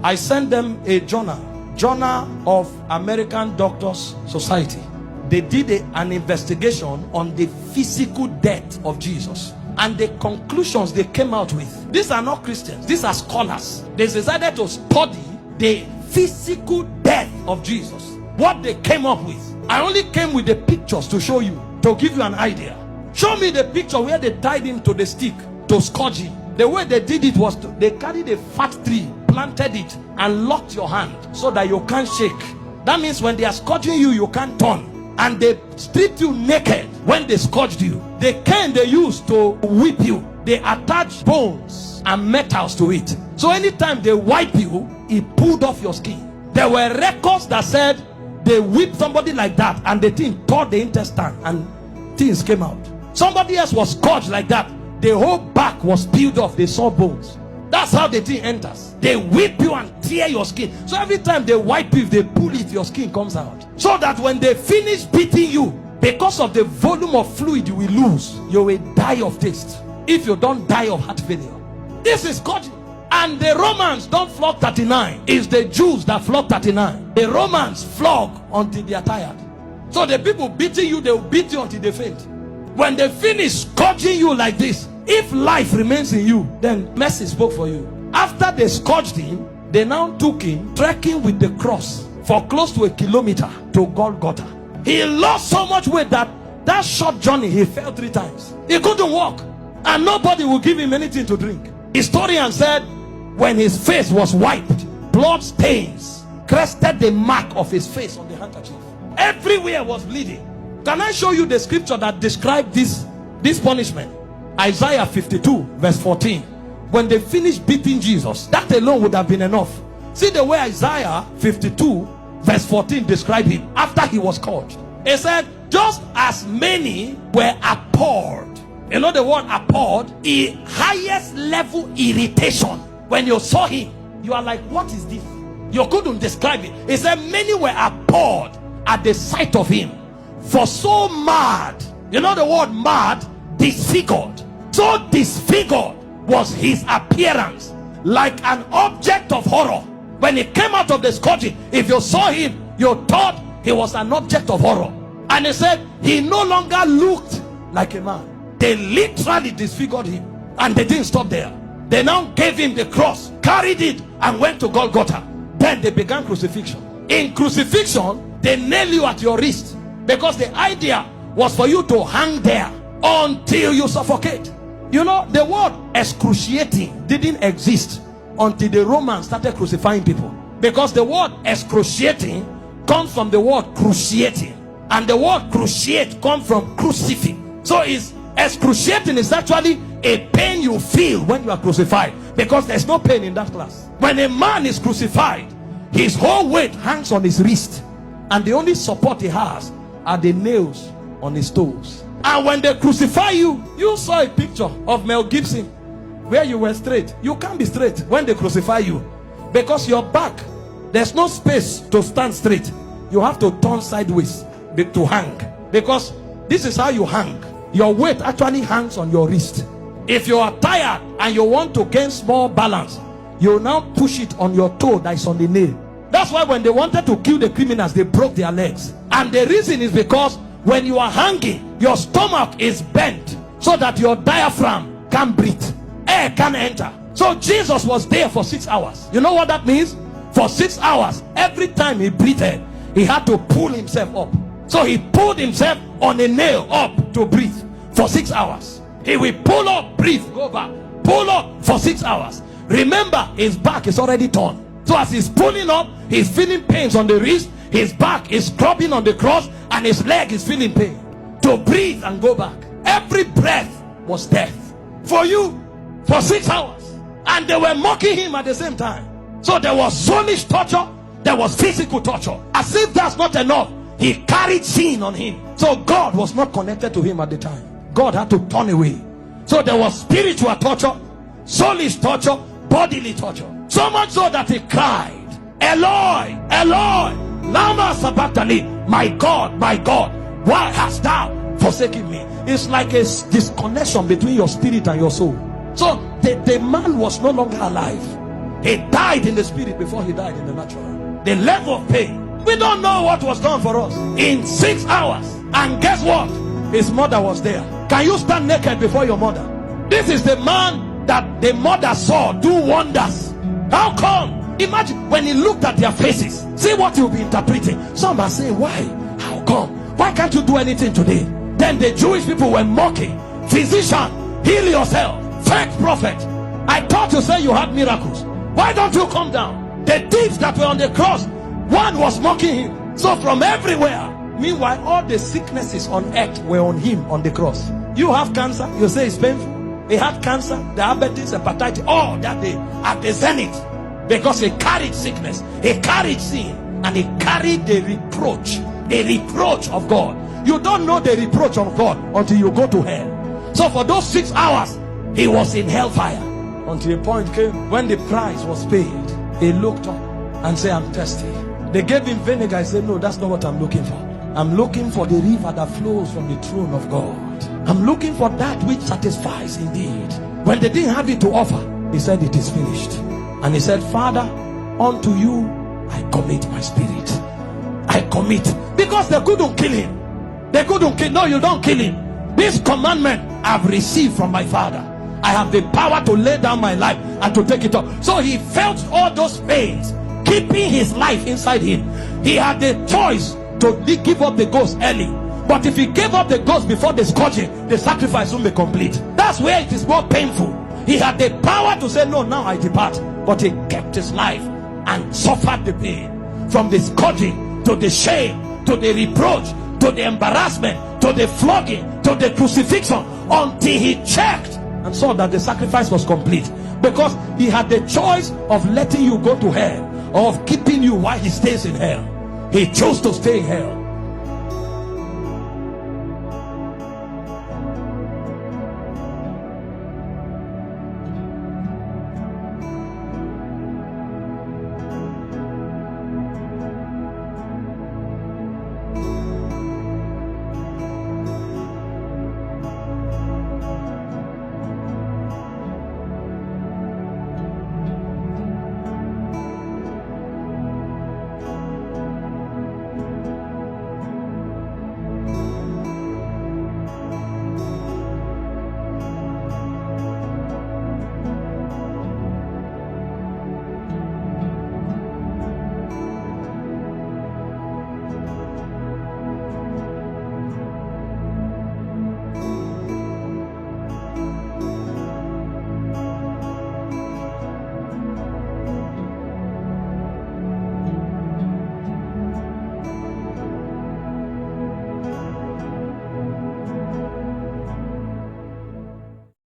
I sent them a journal of American Doctors Society. They did an investigation on the physical death of Jesus, and the conclusions they came out with. These are not Christians, these are scholars. They decided to study the physical death of Jesus. What they came up with, I only came with the pictures to show you, to give you an idea. Show me the picture where they tied him to the stick to scourge him. The way they did it was they carried a fat tree, planted it, and locked your hand so that you can't shake. That means when they are scourging you, you can't turn. And they stripped you naked when they scourged you. The cane they used to whip you, they attached bones and metals to it. So anytime they wipe you, it pulled off your skin. There were records that said they whipped somebody like that and the thing tore the intestine and things came out. Somebody else was scourged like that. The whole back was peeled off. They saw bones. That's how the thing enters. They whip you and tear your skin. So every time they wipe you, if they pull it, your skin comes out. So that when they finish beating you, because of the volume of fluid you will lose, you will die of taste. If you don't die of heart failure. This is scourging. And the Romans don't flog 39. It's the Jews that flog 39. The Romans flog until they are tired. So the people beating you, they will beat you until they faint. When they finish scourging you like this, if life remains in you, then mercy spoke for you. After they scourged him, they now took him trekking with the cross for close to 1 kilometer to Golgotha. He lost so much weight that short journey he fell 3 times. He couldn't walk, and nobody would give him anything to drink. Historian said when his face was wiped, blood stains crested the mark of his face on the handkerchief. Everywhere was bleeding. Can I show you the scripture that described this punishment? Isaiah 52 verse 14. When they finished beating Jesus, that alone would have been enough. See the way Isaiah 52 verse 14 described him after he was scourged. It said, just as many were appalled. You know the word appalled? The highest level irritation. When you saw him, you are like, what is this? You couldn't describe it. It said many were appalled at the sight of him. For so mad, you know the word mad? Disfigured. So disfigured was his appearance, like an object of horror. When he came out of the scourging, if you saw him, you thought he was an object of horror. And he said he no longer looked like a man. They literally disfigured him, and they didn't stop there. They now gave him the cross, carried it, and went to Golgotha. Then they began crucifixion. In crucifixion, they nail you at your wrist, because the idea was for you to hang there until you suffocate. You know, the word excruciating didn't exist until the Romans started crucifying people, because the word excruciating comes from the word cruciating, and the word cruciate comes from crucifix. So it's excruciating is actually a pain you feel when you are crucified, because there's no pain in that class. When a man is crucified, his whole weight hangs on his wrist, and the only support he has are the nails on his toes. And when they crucify you, you saw a picture of Mel Gibson where you were straight. You can't be straight when they crucify you, because your back, there's no space to stand straight. You have to turn sideways to hang, because this is how you hang. Your weight actually hangs on your wrist. If you are tired and you want to gain small balance, you now push it on your toe that is on the nail. That's why when they wanted to kill the criminals, they broke their legs. And the reason is because when you are hanging, your stomach is bent so that your diaphragm can't breathe. Air can't enter. So Jesus was there for 6 hours. You know what that means? For 6 hours, every time he breathed, he had to pull himself up. So he pulled himself on a nail up to breathe for 6 hours. He will pull up, breathe, go back, pull up for 6 hours. Remember, his back is already torn. So as he's pulling up, he's feeling pains on the wrist, his back is scrubbing on the cross, and his leg is feeling pain. To breathe and go back, every breath was death for you for 6 hours. And they were mocking him at the same time. So there was soulish torture, there was physical torture. As if that's not enough, he carried sin on him. So God was not connected to him at the time. God had to turn away. So there was spiritual torture, soulish torture, bodily torture. So much so that he cried, Eloi, Eloi, lama sabachthani, my God, why hast thou forsaken me? It's like a disconnection between your spirit and your soul. So the man was no longer alive. He died in the spirit before he died in the natural. The level of pain. We don't know what was done for us in 6 hours. And guess what? His mother was there. Can you stand naked before your mother? This is the man that the mother saw do wonders. How come? Imagine when he looked at their faces. See what you'll be interpreting. Some are saying, why? How come? Why can't you do anything today? Then the Jewish people were mocking. Physician, heal yourself. Fake prophet, I thought you said you had miracles. Why don't you come down? The thieves that were on the cross, one was mocking him. So from everywhere. Meanwhile, all the sicknesses on earth were on him on the cross. You have cancer, you say it's painful. He had cancer, diabetes, hepatitis, all that day at the zenith. Because he carried sickness, he carried sin, and he carried the reproach of God. You don't know the reproach of God until you go to hell. So for those 6 hours, he was in hellfire. Until a point came when the price was paid. He looked up and said, I'm thirsty. They gave him vinegar. He said, no, that's not what I'm looking for. I'm looking for the river that flows from the throne of God. I'm looking for that which satisfies indeed. When they didn't have it to offer, he said, it is finished. And he said, Father, unto you I commit my spirit. I commit. Because they couldn't kill him. They couldn't kill. No, you don't kill him. This commandment I've received from my Father. I have the power to lay down my life and to take it up. So he felt all those pains, keeping his life inside him. He had the choice to give up the ghost early. But if he gave up the ghost before the scourging, the sacrifice won't be complete. That's where it is more painful. He had the power to say, no, now I depart. But he kept his life and suffered the pain. From the scourging, to the shame, to the reproach, to the embarrassment, to the flogging, to the crucifixion, until he checked and saw that the sacrifice was complete. Because he had the choice of letting you go to hell or of keeping you while he stays in hell. He chose to stay in hell.